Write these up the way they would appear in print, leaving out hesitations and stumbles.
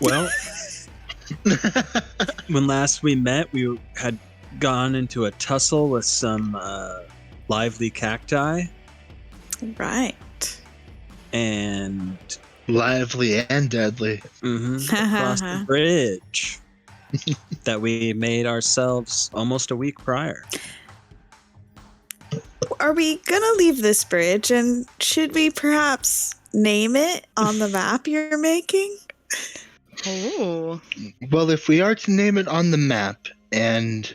Well, when last we met, we had gone into a tussle with some lively cacti. Right. And lively and deadly. Across the bridge that we made ourselves almost a week prior. Are we gonna leave this bridge, and should we perhaps name it on the map you're making? Oh. Well, if we are to name it on the map and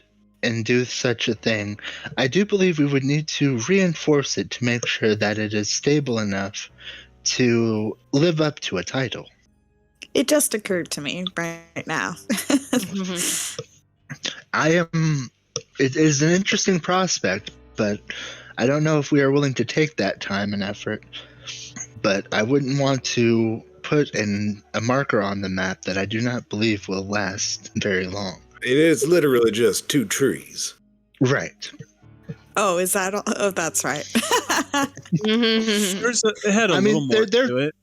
do such a thing, I do believe we would need to reinforce it to make sure that it is stable enough to live up to a title. It just occurred to me right now. It is an interesting prospect, but I don't know if we are willing to take that time and effort. But I wouldn't want to put a marker on the map that I do not believe will last very long. It is literally just 2 trees. Right. Oh, is that all? Oh, that's right. It had a little more to it.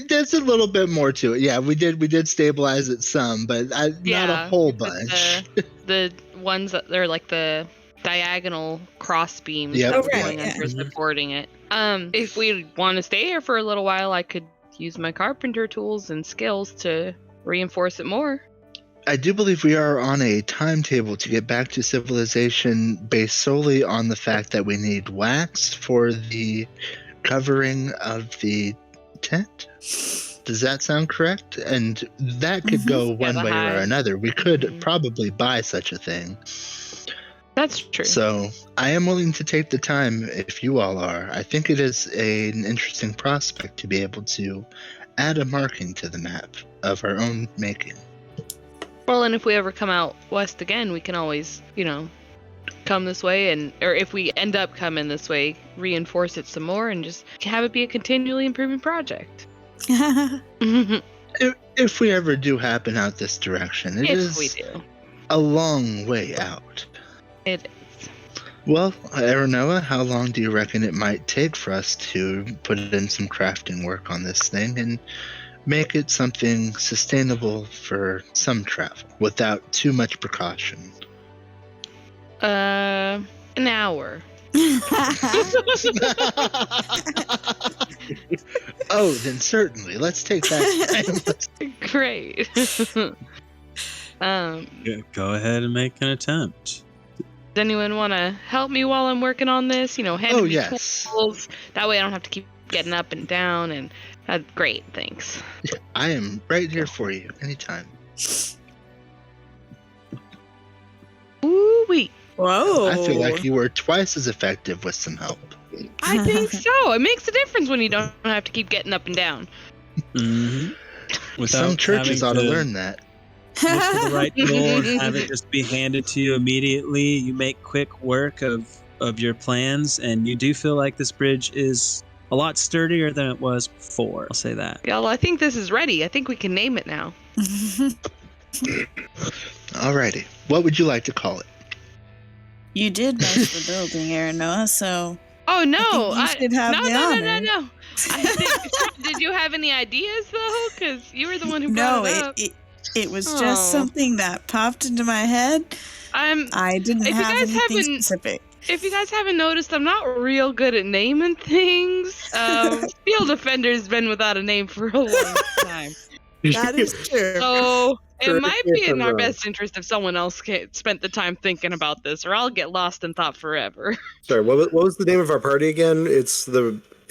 There's a little bit more to it. Yeah, we did stabilize it some, but not a whole bunch. The ones that they're like the diagonal cross beams going under supporting it. If we want to stay here for a little while, I could use my carpenter tools and skills to reinforce it more. I do believe we are on a timetable to get back to civilization based solely on the fact that we need wax for the covering of the tent. Does that sound correct? And that could go one way or another. We could probably buy such a thing. That's true. So I am willing to take the time if you all are. I think it is an interesting prospect to be able to add a marking to the map of our own making. Well, and if we ever come out west again, we can always, come this way, or if we end up coming this way, reinforce it some more and just have it be a continually improving project. If we ever do happen out this direction, it is a long way out. It is. Well, Aranoa, how long do you reckon it might take for us to put in some crafting work on this thing and make it something sustainable for some travel without too much precaution? An hour. Oh, then certainly. Let's take that time. Great. Go ahead and make an attempt. Does anyone want to help me while I'm working on this? Hand me tools. That way I don't have to keep getting up and down. And great, thanks. I am right here for you anytime. Ooh-wee. Whoa. I feel like you were twice as effective with some help. I think so. It makes a difference when you don't have to keep getting up and down. Some churches ought to learn that. Look for the right tool and have it just be handed to you immediately. You make quick work of your plans, and you do feel like this bridge is a lot sturdier than it was before. I'll say that. Yeah, well, I think this is ready. I think we can name it now. Alrighty. What would you like to call it? You did most of the building, Aranoa, so... Oh, no! I think you should have the honor. No. Did you have any ideas, though? Because you were the one who brought it up. It was just something that popped into my head. I didn't have anything specific. If you guys haven't noticed, I'm not real good at naming things. Field Defender's been without a name for a long time. That is true. So it might be in our best interest if someone else spent the time thinking about this, or I'll get lost in thought forever. Sorry, what was the name of our party again? It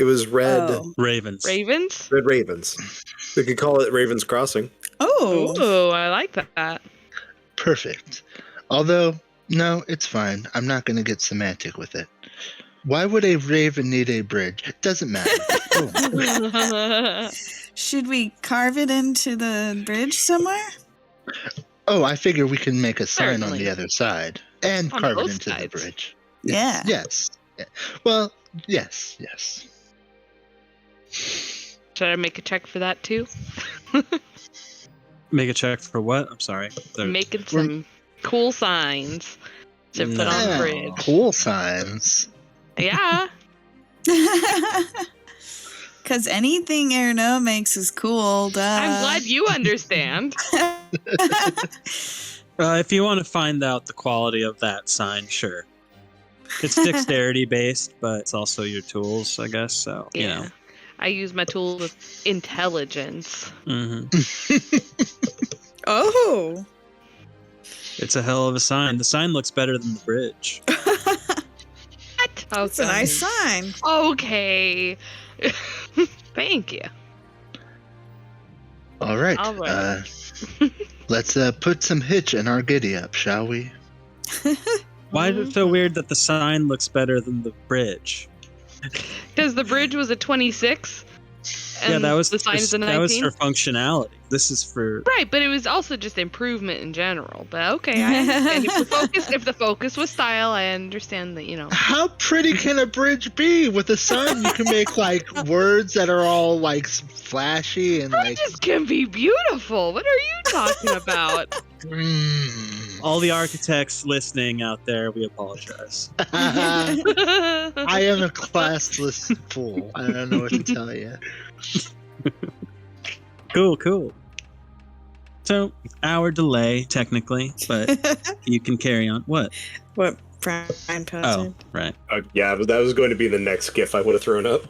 was Red Ravens. Ravens? Red Ravens. We could call it Ravens Crossing. Oh, I like that. Perfect. Although, no, it's fine. I'm not going to get semantic with it. Why would a raven need a bridge? It doesn't matter. Should we carve it into the bridge somewhere? Oh, I figure we can make a sign on the other side and carve it into the bridge. Yeah. Yes. Well, yes. Should I make a check for that too? Make a check for what? I'm sorry. Making some cool signs to put on the bridge. Cool signs. Yeah. Because anything Erno makes is cool, duh. I'm glad you understand. If you want to find out the quality of that sign, sure. It's dexterity based, but it's also your tools, I guess. So, you know. I use my tools with intelligence. Mm-hmm. Oh. It's a hell of a sign. The sign looks better than the bridge. What? That's a nice sign. Okay. Thank you. All right. All right. Let's put some hitch in our giddy up, shall we? Why is it so weird that the sign looks better than the bridge? Because the bridge was a 26. And yeah, that was the sign's a 19. That was for functionality. This is for right, but it was also just improvement in general. But okay, I understand. If the focus was style, I understand that, you know. How pretty can a bridge be? With a sign, you can make like words that are all like flashy and Bridges can be beautiful. What are you talking about? All the architects listening out there, we apologize. I am a classless fool. I don't know what to tell you. Cool. So, hour delay, technically, but you can carry on. What? What Brian posted. Oh, right. Yeah, that was going to be the next GIF I would have thrown up.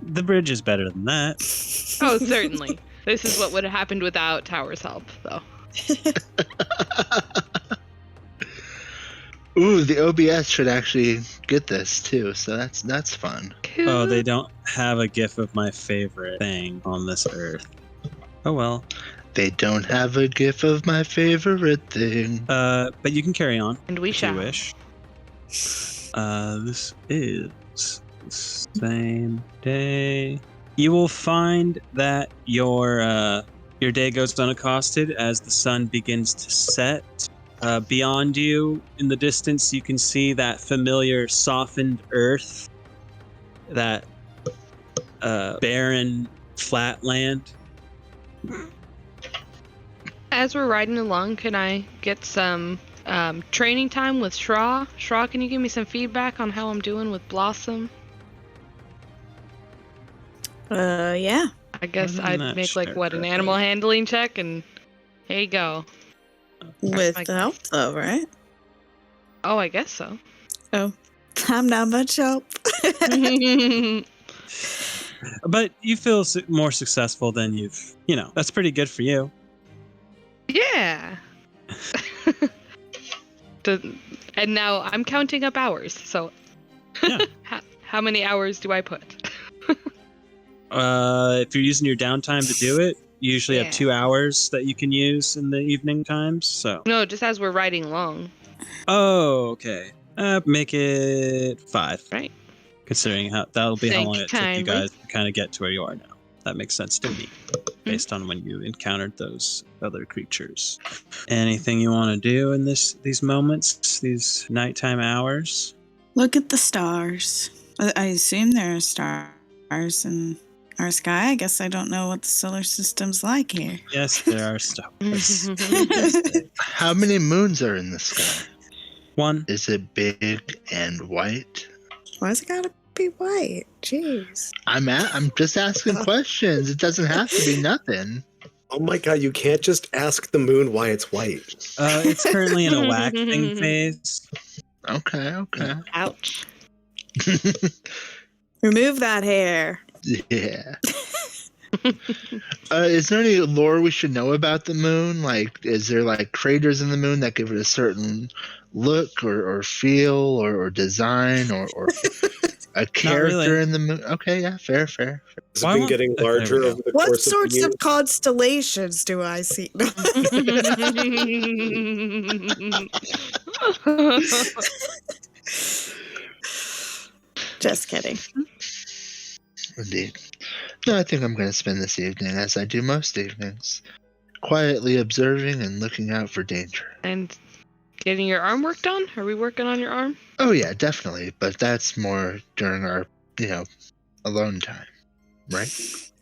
The bridge is better than that. Oh, certainly. This is what would have happened without Tower's help, though. Ooh, the OBS should actually get this too, so that's fun. Cool. Oh, they don't have a GIF of my favorite thing on this earth. Oh well. They don't have a GIF of my favorite thing. But you can carry on. And we if shall. you wish. This is the same day. You will find that your day goes unaccosted as the sun begins to set. Beyond you, in the distance, you can see that familiar softened earth, that barren flat land. As we're riding along, can I get some training time with Shra? Shra, can you give me some feedback on how I'm doing with Blossom? Yeah. I guess I'm I'd not make sure. an animal handling check, and here you go. With the help, though, right? Oh, I guess so. Oh, I'm not much help. But you feel more successful than you've, that's pretty good for you. Yeah. And now I'm counting up hours. So, Yeah. how many hours do I put? If you're using your downtime to do it, you usually have 2 hours that you can use in the evening times. So. No, just as we're riding along. Oh, okay. Make it 5. Right. Considering that'll be how Thank long you it took you kindly. guys to kind of get to where you are now. That makes sense to me, based on when you encountered those other creatures. Anything you want to do in these moments, these nighttime hours? Look at the stars. I assume there are stars in our sky. I guess I don't know what the solar system's like here. Yes, there are stars. How many moons are in the sky? 1. Is it big and white? Why's it gotta be white? Jeez. I'm just asking questions. It doesn't have to be nothing. Oh my god, you can't just ask the moon why it's white. It's currently in a waxing phase. Okay. Ouch. Remove that hair. Yeah. Is there any lore we should know about the moon? Like, is there like craters in the moon that give it a certain look or feel or design or a character really. in the moon? Okay, yeah, fair. Has it Why been won't- getting there we larger go. over the What course sorts of the of constellations do I see? Just kidding. Indeed. No, I think I'm going to spend this evening, as I do most evenings, quietly observing and looking out for danger. And getting your arm worked on? Are we working on your arm? Oh, yeah, definitely. But that's more during our, alone time, right?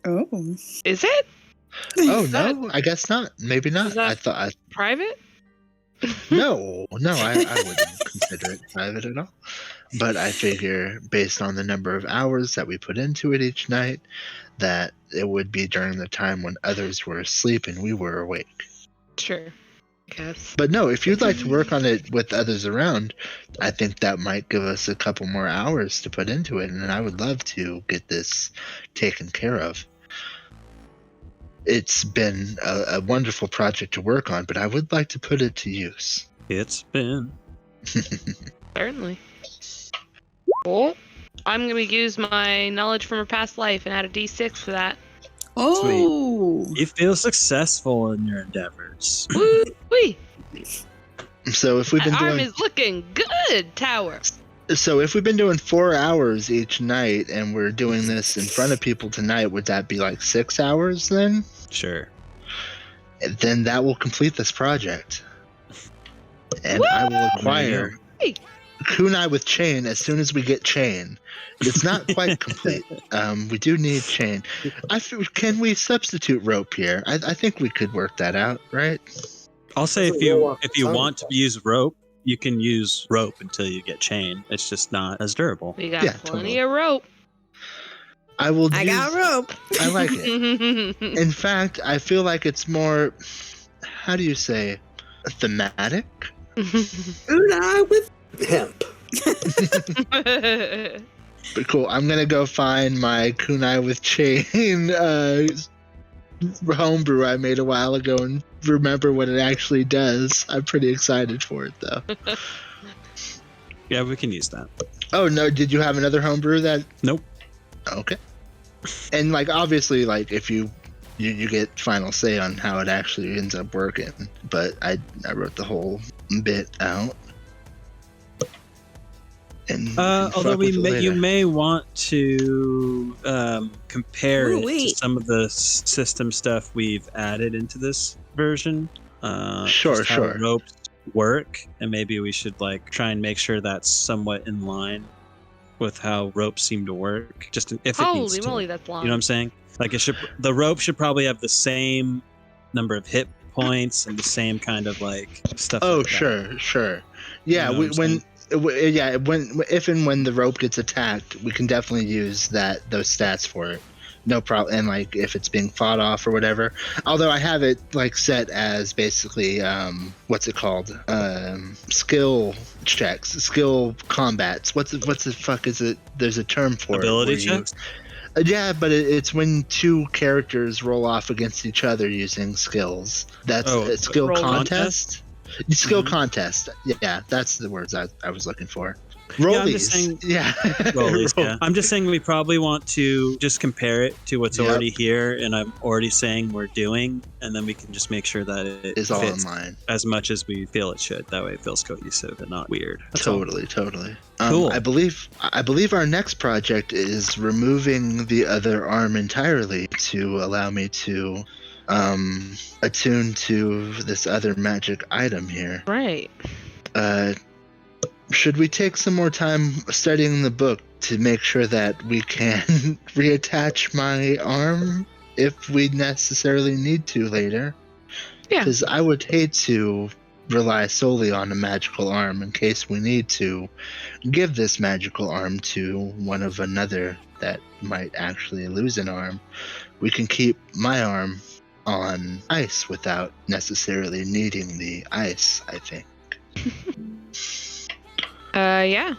Oh. Is it Oh, that- no, I guess not. Maybe not. Is that- I thought, private? no, I wouldn't consider it private at all. But I figure, based on the number of hours that we put into it each night, that it would be during the time when others were asleep and we were awake. Sure. Guess. But no, if you'd like to work on it with others around, I think that might give us a couple more hours to put into it, and I would love to get this taken care of. It's been a wonderful project to work on, but I would like to put it to use. It's been. Certainly. Well, I'm going to use my knowledge from a past life and add a d6 for that. Oh. You feel successful in your endeavors. Woo wee! So if we've been Arm doing is looking good, Tower. So if we've been doing 4 hours each night and we're doing this in front of people tonight, would that be like 6 hours then? Sure. Then that will complete this project. And Woo! I will acquire Hey. kunai with chain as soon as we get chain. It's not quite complete. We do need chain. Can we substitute rope here? I think we could work that out, right? I'll say Doesn't if you roll off the tongue. want to use rope, you can use rope until you get chain. It's just not as durable. We got Yeah, plenty totally. of rope. I will. I got rope. I like it. In fact, I feel like it's more. How do you say? Thematic. Kunai with hemp. But cool. I'm gonna go find my kunai with chain homebrew I made a while ago and remember what it actually does. I'm pretty excited for it though. Yeah, we can use that. Oh no! Did you have another homebrew that? Nope. Okay. And like obviously, like if you get final say on how it actually ends up working, but I wrote the whole bit out. And we can Although fuck with it you later. may want to compare Ooh, it to wait. some of the system stuff we've added into this version. Sure, just how sure. ropes work, and maybe we should like try and make sure that's somewhat in line with how ropes seem to work. Just if it needs Holy to. moly, that's long. You know what I'm saying? Like the rope should probably have the same number of hit points and the same kind of like stuff. Oh, like that. sure. Yeah, You know what I'm if and when the rope gets attacked, we can definitely use those stats for it. No problem. And like if it's being fought off or whatever. Although I have it like set as basically what's it called? Skill checks, skill combats. What's the fuck is it? There's a term for Ability it. checks? Yeah, but it's when two characters roll off against each other using skills. That's a skill roll contest. Skill Mhm. contest. Yeah, that's the words I was looking for. Yeah, I'm Rollies. just saying- Yeah. Rollies, yeah. I'm just saying we probably want to just compare it to what's Yep. already here, and I'm already saying we're doing, and then we can just make sure that it Is all in fits line. as much as we feel it should. That way it feels cohesive and not weird. That's all. Totally. Cool. I believe our next project is removing the other arm entirely to allow me to attune to this other magic item here. Right. Should we take some more time studying the book to make sure that we can reattach my arm if we necessarily need to later? Yeah. Because I would hate to rely solely on a magical arm in case we need to give this magical arm to one of another that might actually lose an arm. We can keep my arm on ice without necessarily needing the ice, I think. Yeah.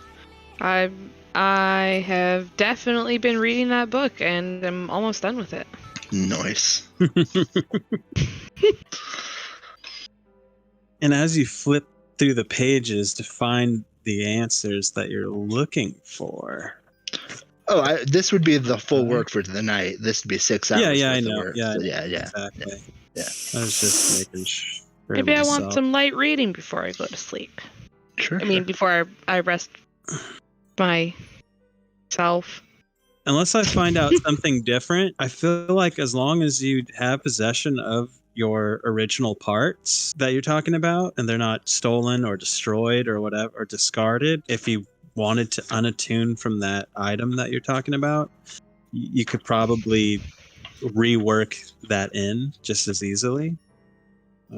I have definitely been reading that book and I'm almost done with it. Nice. And as you flip through the pages to find the answers that you're looking for. Oh, this would be the full work for the night. This would be 6 hours. Yeah, I worth of know. work. Yeah, So, yeah, yeah. exactly. Yeah. I was just making sure. Maybe I want myself. some light reading before I go to sleep. Sure. I mean, before I rest myself. Unless I find out something different, I feel like as long as you have possession of your original parts that you're talking about and they're not stolen or destroyed or whatever or discarded, if you wanted to unattune from that item that you're talking about, you could probably rework that in just as easily.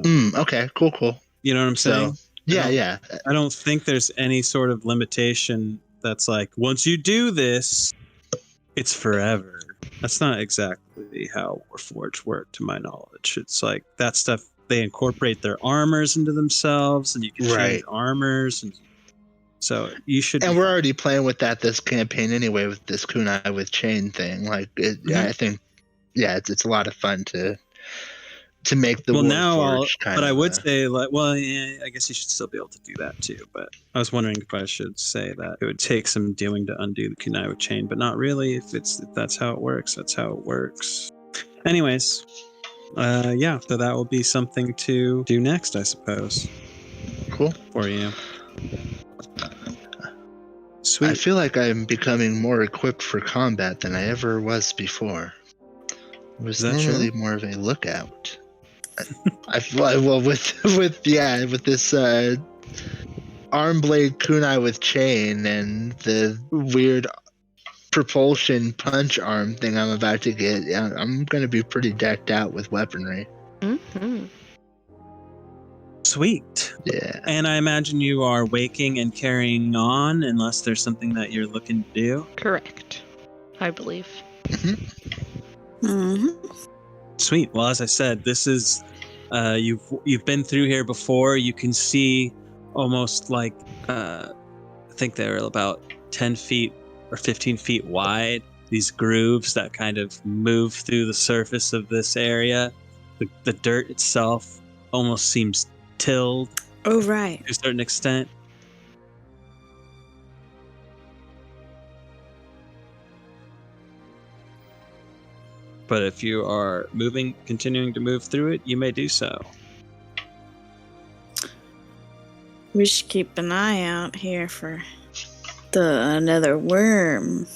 Okay, cool. You know what I'm saying? Yeah. I don't think there's any sort of limitation that's like, once you do this, it's forever. That's not exactly how Warforged work, to my knowledge. It's like that stuff, they incorporate their armors into themselves, and you can change armors. And so you should. And we're already playing with that this campaign anyway, with this kunai with chain thing. Like, I think, it's a lot of fun to make the Warforged kind of. But I would say, like, well, yeah, I guess you should still be able to do that too. But I was wondering if I should say that it would take some doing to undo the kunai with chain, but not really. If that's how it works, that's how it works. Anyways, so that will be something to do next, I suppose. Cool for you. Sweet. I feel like I'm becoming more equipped for combat than I ever was before. I was normally more of a lookout. I well with this arm blade kunai with chain and the weird propulsion punch arm thing I'm about to get. Yeah, I'm going to be pretty decked out with weaponry. Mm-hmm. Sweet. Yeah. And I imagine you are waking and carrying on unless there's something that you're looking to do. Correct. I believe. Mm-hmm. Mm-hmm. Sweet. Well, as I said, this is you've been through here before. You can see almost like I think they're about 10 feet or 15 feet wide. These grooves that kind of move through the surface of this area. The dirt itself almost seems tilled. Oh, right. To a certain extent. But if you are continuing to move through it, you may do so. We should keep an eye out here for another worm.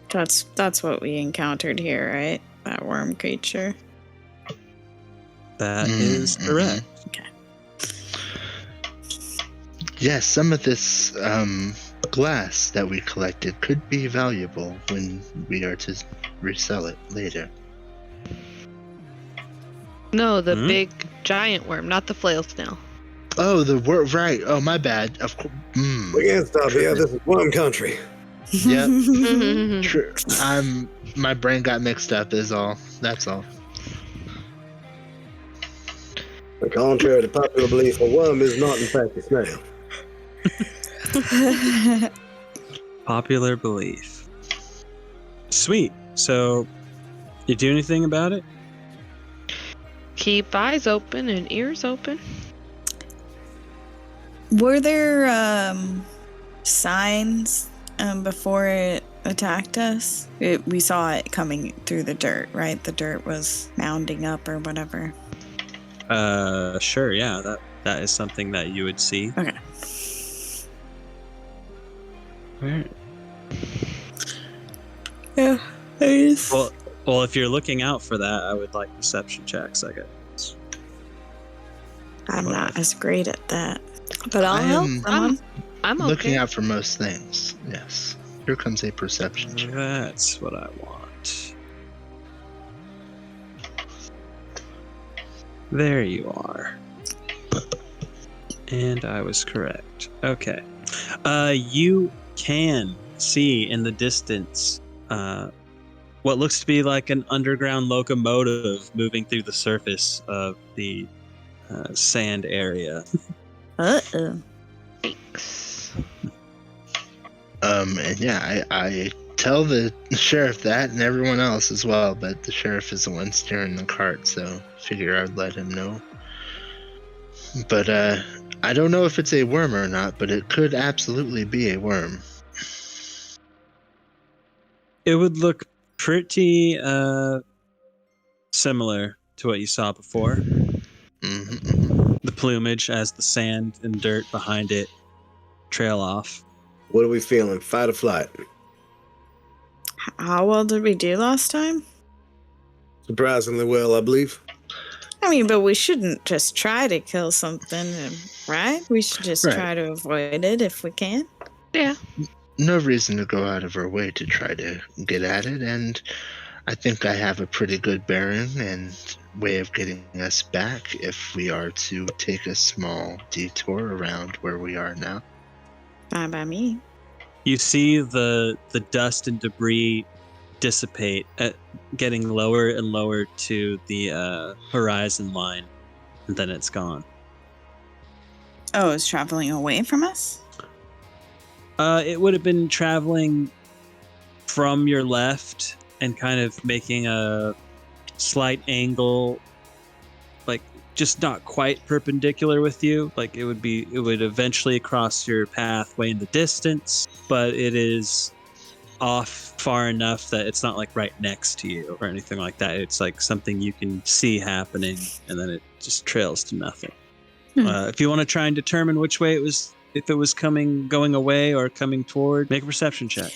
That's what we encountered here, right? That worm creature. That is correct. Okay. Yes, some of this glass that we collected could be valuable when we are to resell it later. No, the big giant worm, not the flail snail. Oh, the worm, right. Oh, my bad. Of course. We can't stop here. This is worm country. Yep. True. My brain got mixed up is all. That's all. Contrary to popular belief, a worm is not in fact a snail. Popular belief. Sweet. So, you do anything about it? Keep eyes open and ears open. Were there signs before it attacked us? We saw it coming through the dirt, right? The dirt was mounding up or whatever. Sure, yeah. That is something that you would see. Okay. Alright. Yeah. Well, if you're looking out for that, I would like perception checks, I guess. I'm not as great at that. But I'll help someone. I'm okay. Looking out for most things, yes. Here comes a perception check. That's what I want. There you are. And I was correct. Okay. You can see in the distance what looks to be like an underground locomotive moving through the surface of the sand area. Uh-oh. Thanks. And yeah, I tell the sheriff that and everyone else as well, but the sheriff is the one steering the cart, so figure I'd let him know. But I don't know if it's a worm or not, but it could absolutely be a worm. It would look pretty similar to what you saw before. Mm-hmm. The plumage as the sand and dirt behind it trail off. What are we feeling? Fight or flight? How well did we do last time? Surprisingly well, I believe. I mean, but we shouldn't just try to kill something, right? We should just try to avoid it if we can. Yeah. No reason to go out of our way to try to get at it, and I think I have a pretty good bearing, and way of getting us back if we are to take a small detour around where we are now. Fine by me. You see the dust and debris dissipate, getting lower and lower to the horizon line, and then it's gone. Oh, it's traveling away from us? It would have been traveling from your left and kind of making a slight angle, like just not quite perpendicular with you. Like it would eventually cross your pathway in the distance, but it is off far enough that it's not like right next to you or anything like that. It's like something you can see happening, and then it just trails to nothing. If you want to try and determine which way it was, if it was going away or coming toward, make a perception check.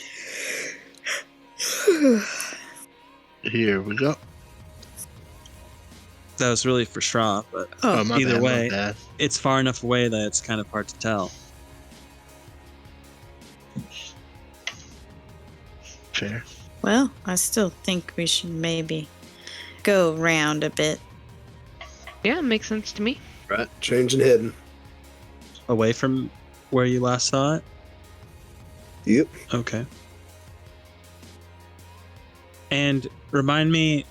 Here we go. That was really for Straw, but My either bad, way, my bad. it's far enough away that it's kind of hard to tell. Fair. Well, I still think we should maybe go round a bit. Yeah, makes sense to me. Right. Changing hidden. Away from where you last saw it? Yep. Okay. And remind me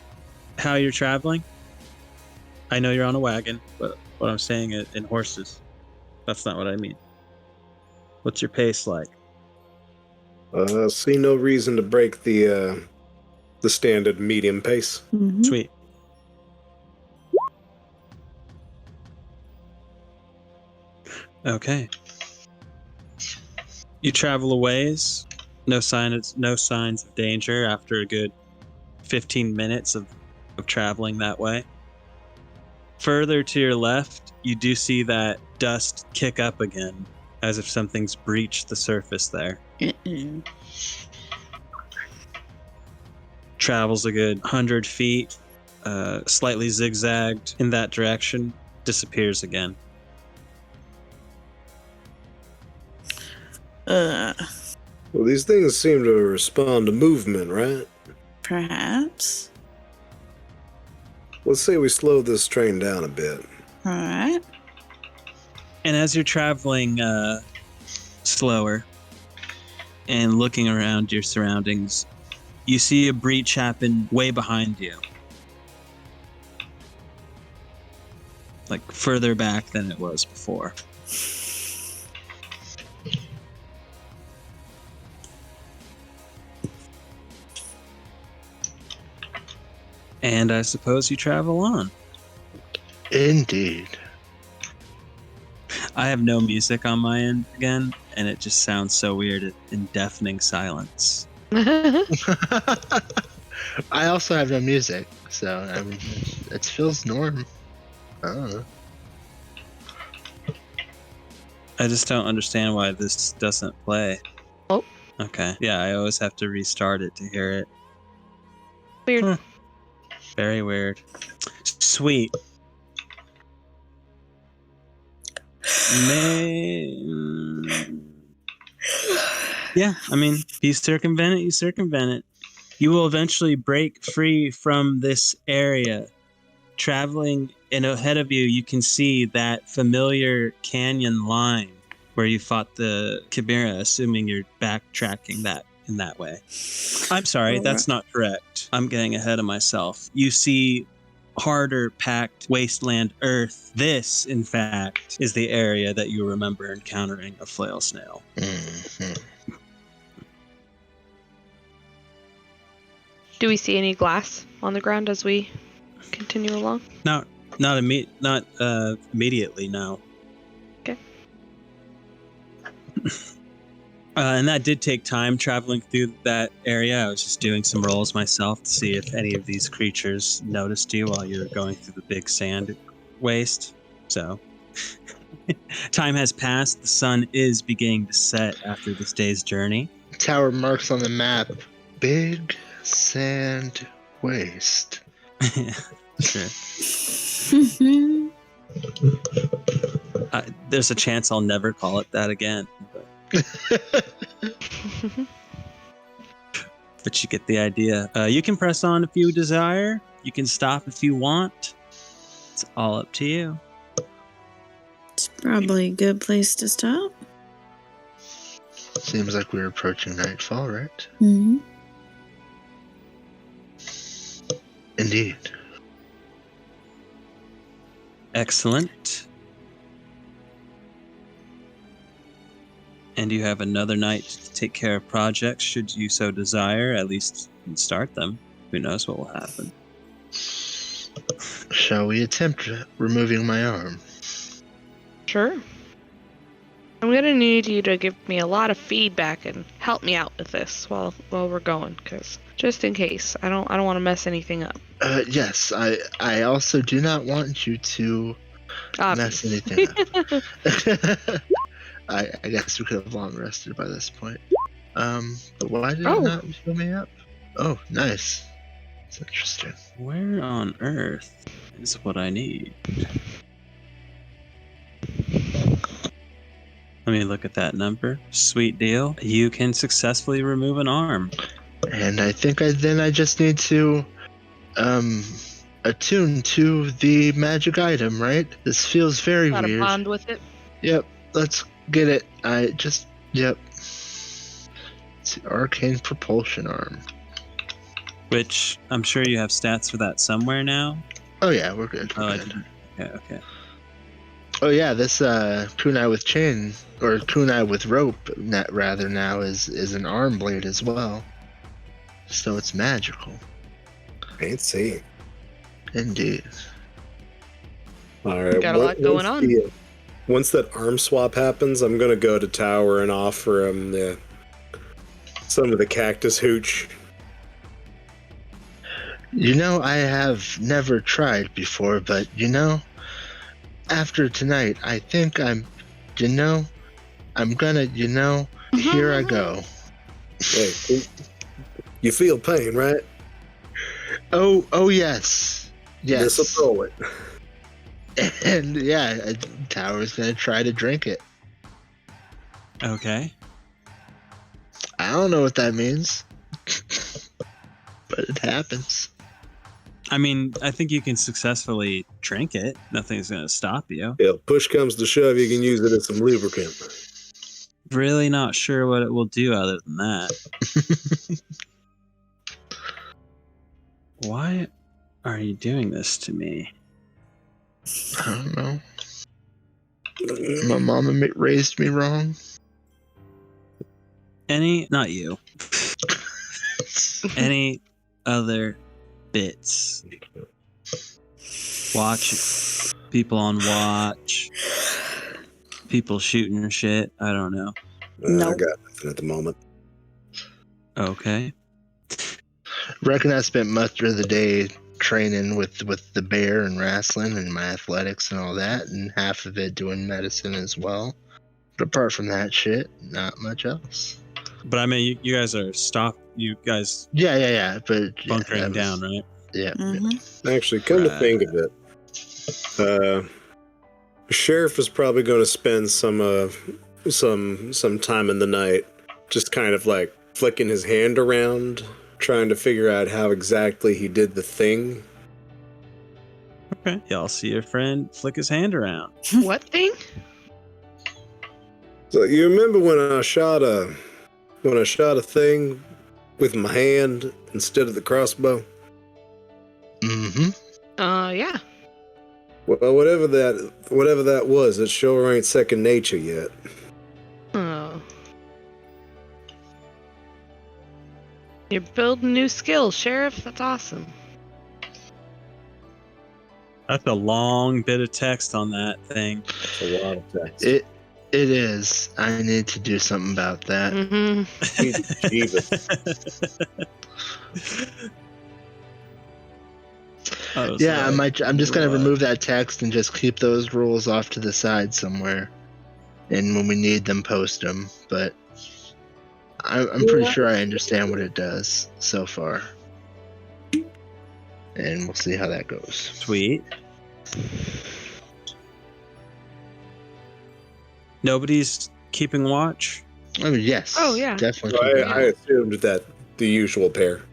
how you're traveling. I know you're on a wagon, but what I'm saying is in horses. That's not what I mean. What's your pace like? See no reason to break the standard medium pace. Mm-hmm. Sweet. Okay. You travel a ways. No signs of danger after a good 15 minutes of traveling that way. Further to your left, you do see that dust kick up again, as if something's breached the surface there. Travels a good 100 feet, slightly zigzagged in that direction, disappears again. Well, these things seem to respond to movement, right? Perhaps. Let's say we slow this train down a bit. All right. And as you're traveling slower and looking around your surroundings, you see a breach happen way behind you. Like further back than it was before. And I suppose you travel on. Indeed. I have no music on my end again, and it just sounds so weird in deafening silence. I also have no music, so I mean, it feels norm. I don't know. I just don't understand why this doesn't play. Oh. Okay. Yeah, I always have to restart it to hear it. Weird. Huh. Very weird. Sweet. Yeah, I mean, if you circumvent it, you circumvent it. You will eventually break free from this area. Traveling and ahead of you, you can see that familiar canyon line where you fought the Chimera, assuming you're backtracking that in that way. I'm sorry, that's not correct. I'm getting ahead of myself. You see harder packed wasteland earth. This, in fact, is the area that you remember encountering a flail snail. Mm-hmm. Do we see any glass on the ground as we continue along? Not immediately, no. Okay. And that did take time traveling through that area. I was just doing some rolls myself to see if any of these creatures noticed you while you were going through the big sand waste. So, time has passed. The sun is beginning to set after this day's journey. Tower marks on the map. Big sand waste. Sure. There's a chance I'll never call it that again. But you get the idea. You can press on if you desire. You can stop if you want. It's all up to you. It's probably a good place to stop. Seems like we're approaching nightfall, right? Mm-hmm. Indeed. Excellent. And you have another night to take care of projects should you so desire. At least you can start them. Who knows what will happen. Shall we attempt removing my arm? Sure. I'm gonna need you to give me a lot of feedback and help me out with this while we're going, because just in case, I don't want to mess anything up. Yes, I also do not want you to mess Obvious. anything up. I guess we could have long rested by this point. But why did it not fill me up? Oh, nice. That's interesting. Where on earth is what I need? Let me look at that number. Sweet deal. You can successfully remove an arm. And I think I just need to attune to the magic item, right? This feels very Got weird. a bond with it. Yep, let's get it. Yep. It's the arcane propulsion arm. Which I'm sure you have stats for that somewhere now. Oh yeah, we're good. I didn't. Okay. Oh yeah, this kunai with chain, or kunai with rope, rather now is an arm blade as well. So it's magical. Fancy. Indeed. All right. Got a lot going on. Once that arm swap happens, I'm gonna go to Tower and offer him some of the cactus hooch. I have never tried before, but after tonight, I think I'm gonna, here I go. Hey, you feel pain, right? Oh yes. Yes. This'll throw it. And yeah, Tower's gonna try to drink it. Okay. I don't know what that means. But it happens. I mean, I think you can successfully drink it. Nothing's going to stop you. Yeah, push comes to shove, you can use it as some lubricant. Really not sure what it will do other than that. Why are you doing this to me? I don't know. My mama raised me wrong. Not you. Any other bits? Watch people on watch. People shooting shit. I don't know. I Nope. got nothing at the moment. Okay. Reckon I spent much of the day training with the bear and wrestling and my athletics and all that, and half of it doing medicine as well. But apart from that shit, not much else. But I mean, you guys are stopped. You guys Yeah. But bunkering down, right? Yeah. Mm-hmm. Actually, come to think of it, the sheriff is probably going to spend some time in the night just kind of like flicking his hand around, trying to figure out how exactly he did the thing. Okay. Y'all see your friend flick his hand around. What thing? So you remember when I shot a thing with my hand instead of the crossbow? Mm-hmm. Yeah. Well, whatever that was, it sure ain't second nature yet. Oh. You're building new skills, Sheriff. That's awesome. That's a long bit of text on that thing. That's a lot of text. It is. I need to do something about that. Mm-hmm. Jesus. Yeah, I'm just gonna remove that text and just keep those rules off to the side somewhere. And when we need them, post them. But I'm pretty sure I understand what it does so far. And we'll see how that goes. Sweet. Nobody's keeping watch? I mean, yes. Oh, yeah. Definitely. So keep I assumed that the usual pair.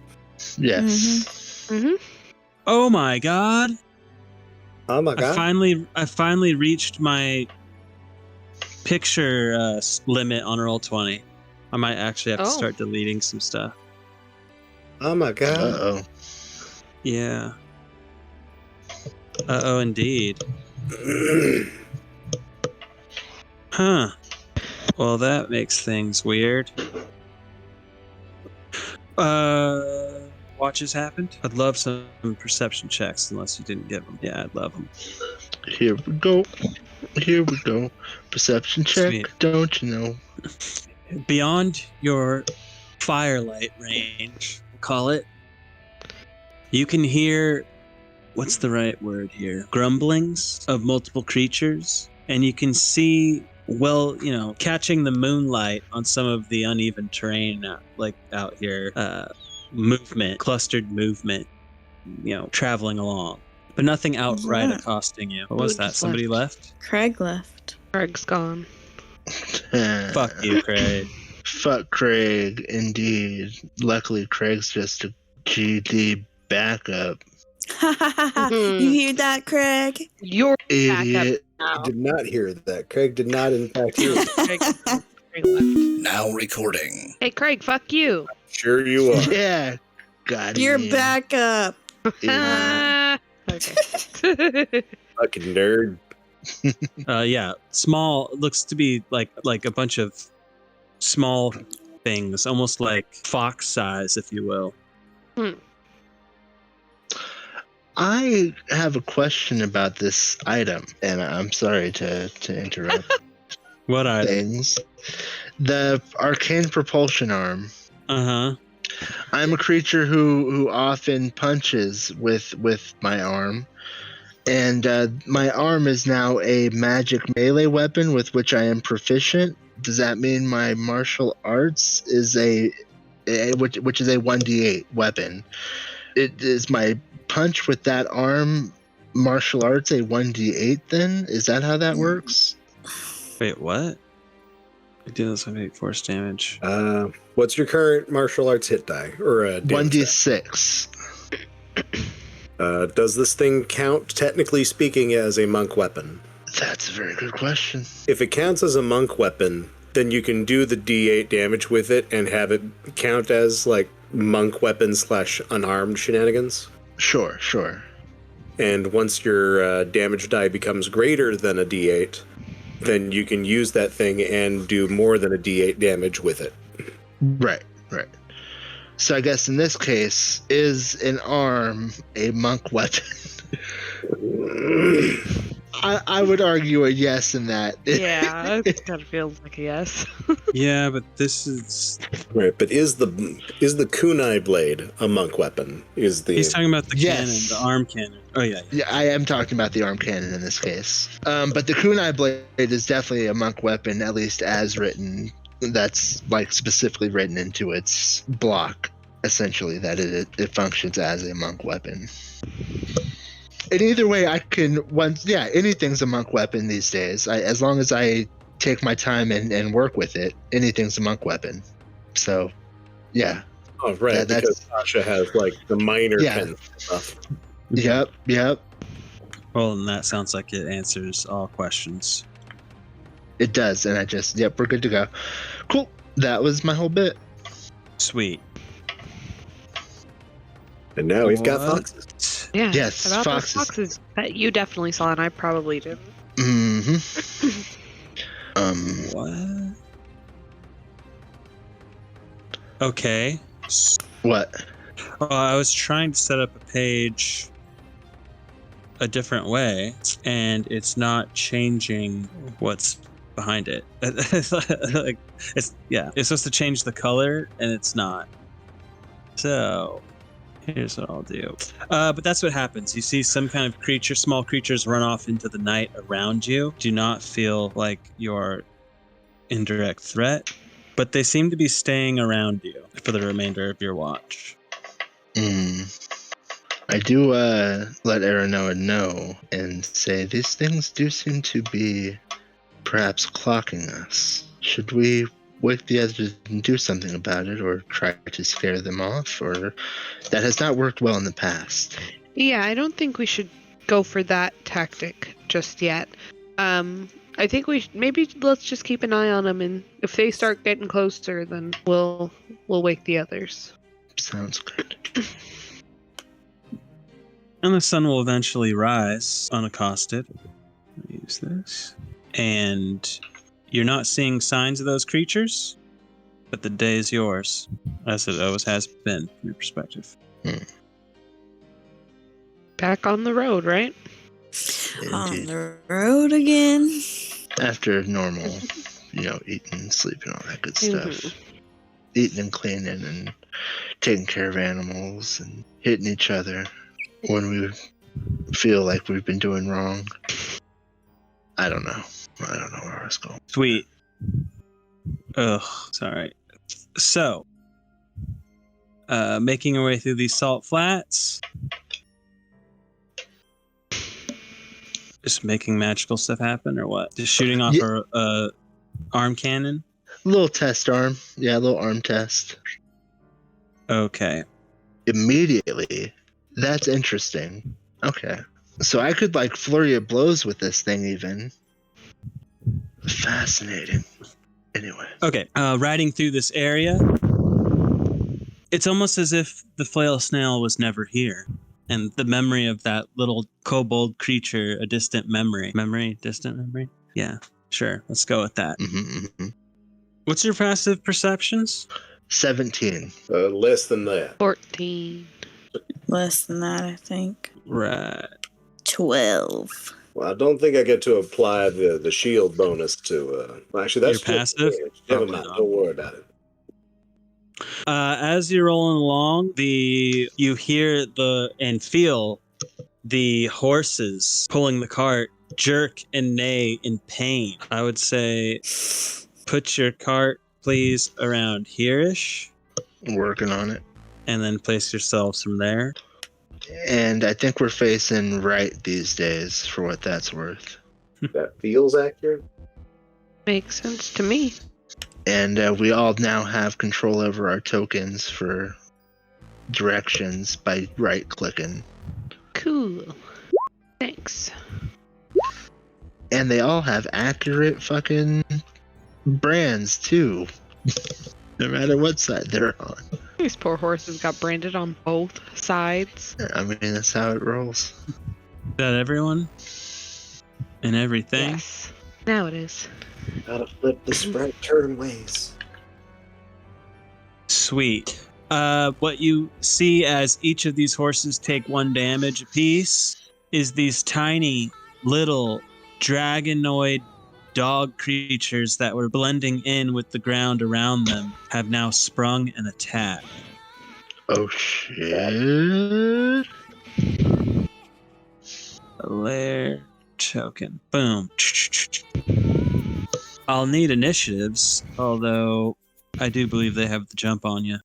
Yes. Mm-hmm. Oh my god! Oh my I god. finally reached my picture limit on Roll20. I might actually have to start deleting some stuff. Oh my god. Uh-oh. Yeah. Uh-oh, indeed. Huh. Well, that makes things weird. Watches happened? I'd love some perception checks, unless you didn't get them. Yeah, I'd love them. Here we go. Here we go. Perception check, Sweet. don't you know? Beyond your firelight range, we'll call it, you can hear, what's the right word here? Grumblings of multiple creatures. And you can see, well, catching the moonlight on some of the uneven terrain, like out here, movement, clustered movement, traveling along. But nothing outright accosting you. What was that? Somebody left? Craig left. Craig's gone. Fuck you, Craig. Fuck Craig, indeed. Luckily, Craig's just a GD backup. You hear that, Craig? You're Idiot. I did not hear that. Craig did not, in fact, hear that. Craig left. Now recording. Hey, Craig, fuck you. Sure you are. Yeah. Got You're him. backup. Idiot. Okay. Fucking nerd. Yeah, small, looks to be like a bunch of small things, almost like fox size, if you will. I have a question about this item, and I'm sorry to interrupt What item? things. The arcane propulsion arm. Uh-huh. I'm a creature who often punches with my arm, and my arm is now a magic melee weapon with which I am proficient. Does that mean my martial arts is which is a 1d8 weapon? It is my punch with that arm martial arts a 1d8 then? Is that how that works? Wait, what? It deals with 8 force damage. What's your current martial arts hit die? Or 1d6. Does this thing count, technically speaking, as a monk weapon? That's a very good question. If it counts as a monk weapon, then you can do the d8 damage with it and have it count as, like, monk weapon / unarmed shenanigans. Sure. And once your damage die becomes greater than a d8, then you can use that thing and do more than a d8 damage with it. Right. So I guess in this case, is an arm a monk weapon? I would argue a yes in that. Yeah, it kind of feels like a yes. Yeah, but this is... Right, but is the kunai blade a monk weapon? He's talking about the cannon, Yes. the arm cannon. Oh, yeah. Yeah, I am talking about the arm cannon in this case. But the kunai blade is definitely a monk weapon, at least as written. That's like specifically written into its block, essentially, that it functions as a monk weapon. And either way, anything's a monk weapon these days. As long as I take my time and work with it, anything's a monk weapon. So, yeah. Oh, right, because Sasha has, like, the minor kind of stuff. Yep. Well, and that sounds like it answers all questions. It does, and we're good to go. Cool. That was my whole bit. Sweet. And now we've got What? foxes. Yeah. Yes, about foxes. those foxes that you definitely saw, and I probably didn't. Mm-hmm. What? Okay. What? I was trying to set up a page a different way, and it's not changing what's behind it. It's supposed to change the color, and it's not. So here's what I'll do. But that's what happens. You see some kind of creature, small creatures run off into the night around you. Do not feel like you're in direct threat, but they seem to be staying around you for the remainder of your watch. I do let Aranoa know and say these things do seem to be perhaps clocking us. Should we wake the others and do something about it, or try to scare them off? Or that has not worked well in the past. Yeah, I don't think we should go for that tactic just yet. I think maybe let's just keep an eye on them, and if they start getting closer, then we'll wake the others. Sounds good. And the sun will eventually rise unaccosted. Use this. And you're not seeing signs of those creatures, but the day is yours, as it always has been from your perspective. Back on the road, right? On Indeed. the road again. After normal, eating, sleeping, all that good stuff. Mhm. Eating and cleaning and taking care of animals and hitting each other when we feel like we've been doing wrong. I don't know where I was going. Sweet. Ugh, sorry. So, making our way through these salt flats. Just making magical stuff happen, or what? Just shooting off a arm cannon? Little test arm. Yeah, a little arm test. Okay. Immediately. That's interesting. Okay. So I could flurry of blows with this thing even. Fascinating. Anyway. Okay. Riding through this area, it's almost as if the flail snail was never here. And the memory of that little kobold creature, a distant memory. Distant memory? Yeah, sure. Let's go with that. Mm-hmm. What's your passive perceptions? 17. Less than that. 14. Less than that, I think. Right. 12. Well, I don't think I get to apply the shield bonus to. Actually, that's Your just passive? Never Probably mind. not. Don't worry about it. As you're rolling along, you hear and feel the horses pulling the cart jerk and neigh in pain. I would say put your cart, please, around here-ish. Working on it. And then place yourselves from there. And I think we're facing right these days, for what that's worth. That feels accurate. Makes sense to me. And we all now have control over our tokens for directions by right-clicking. Cool. Thanks. And they all have accurate fucking brands, too. No matter what side they're on. These poor horses got branded on both sides. I mean, that's how it rolls. Is that everyone? And everything? Yes. Now it is. Gotta flip the sprite turn ways. Sweet. What you see as each of these horses take 1 damage apiece is these tiny little dragonoid dog creatures that were blending in with the ground around them have now sprung and attacked. Oh, shit. Lair token. Boom. I'll need initiatives, although I do believe they have the jump on you.